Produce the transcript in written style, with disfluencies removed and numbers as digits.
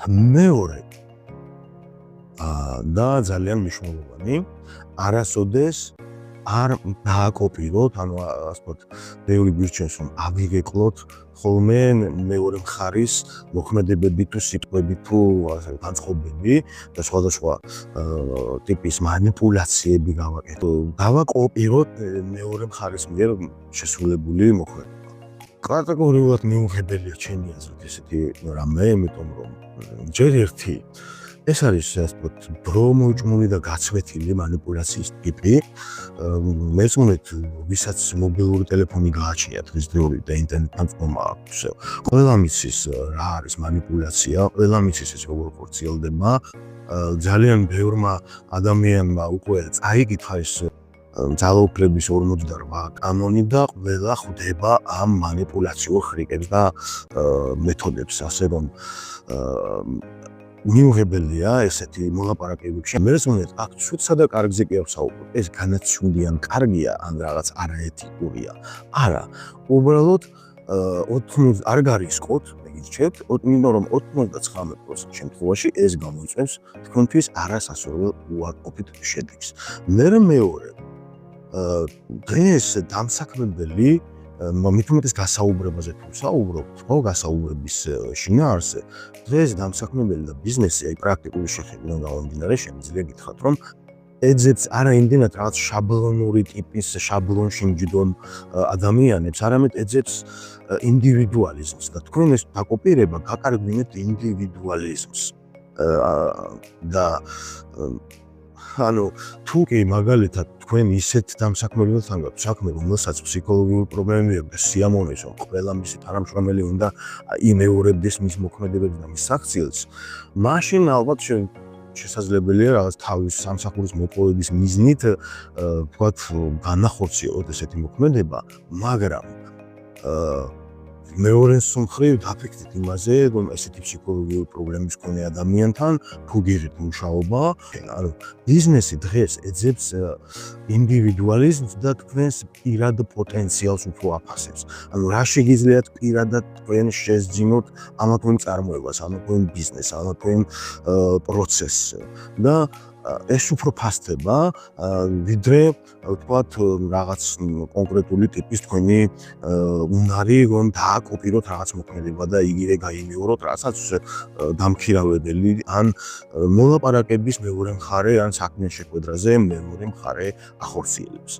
მეორე და ძალიან მნიშვნელოვანი, არასოდეს არ დააკოპიროთ, ანუ ასე ვთქვათ, ბევრი გვირჩევს, რომ ავიღეკლოთ ხოლმე მეორე მხარის მოქმედებები თუ სიტყვები თუ ასე განწყობები და სხვადასხვა ტიპის მანიპულაციები გავაკოპიროთ მეორე მხარის მიერ შესრულებული მოქმედება. კატეგორიულად მიუღებელია ჩემი აზრით ესეთი რამე, იმიტომ რომ ჯერ ერთი ეს არის ასე ვთქვათ, ბრომოჭმული და გაცვეთილი მანიპულაციის ტიპი. მეცმუნეთ, ვისაც მობილური ტელეფონი გააჩნია დღესდღეობით და ინტერნეტთან წვომა აქვს, ყველა მიცის რა არის მანიპულაცია, ყველა მიცის ეს როგორ ხორციელდება. ძალიან ბევრმა ადამიანმა უკვე წაიკითხა ეს ძალაუფლების 48 კანონი და ყველა ხვდება ამ მანიპულაციურ ხრიკებს და მეთოდებს, ასე რომ მიუღებელია ესეთი მოლაპარაკებებში. მერესმუნეთ, აქ ცუდსა და კარგზე კი არ ვსაუბრობ. ეს განაცვლიდი ან კარგია, ან რაღაც არაეთიკურია. არა, უბრალოდ არ გარისკოთ, მეგიჩნევთ, იმიტომ რომ 99% შემთხვევაში ეს გამოიწვევს თქვენთვის არასასურველ უარყოფით შედეგს. მეორე დღეს დამსაქმებელი მით უმეტეს გასაუბრებაზე თუ საუბრობთ, ხო, გასაუბრების შინაარსზე, დღეს დამსაქმებელი და ბიზნესი, აი პრაქტიკული შეხედვიდან გამომდინარე, შემიძლია გითხრათ, რომ ეძებს არა იმდენად რაღაც შაბლონური ტიპის შაბლონში მჯდომ ადამიანებს, არამედ ეძებს ინდივიდუალიზმს და თქვენ ეს დაკოპირება გაკარგვინებთ ინდივიდუალიზმს და ანუ თუ კი მაგალითად თქვენ ისეთ დამსაქმებელთან გაქვთ საქმე, რომელსაც ფსიქოლოგიური პრობლემები აქვს, სიამოვნეს, რომ ყველა მისი თანამშრომელი უნდა იმეორებდეს მის მოქმედებებს და მის საქციელს, მაშინ ალბათ შესაძლებელია რაღაც თავის სამსახურის მოპოვების მიზნით ვთქვათ განახორციელოთ ესეთი მოქმედება, მაგრამ მეორე მხრივ დაფიქრდით იმაზე, რომ ესეთი ფსიქოლოგიური პრობლემის მქონე ადამიანთან თუ გიღებთ მუშაობა, ანუ ბიზნესი დღეს ეძებს ინდივიდუალიზმს და თქვენს პირად პოტენციალს უფრო აფასებს. ანუ რა შეგიძლიათ პირადად თქვენ შესძინოთ ამა თუ იმ წარმოებას, ამა თუ იმ ბიზნესს, ამა თუ იმ პროცესს და ეს უფრო ფასდება, ვიდრე ვთქვათ რაღაც კონკრეტული ტიპის თქვენი უნარი, რომ დააკოპიროთ რაღაც მოქმედება და იგივე გაიმეოროთ, რასაც დამქირავებელი ან მოლაპარაკების მეორე მხარე ან საქმის შეხვედრაზე მეორე მხარე ახორციელებს.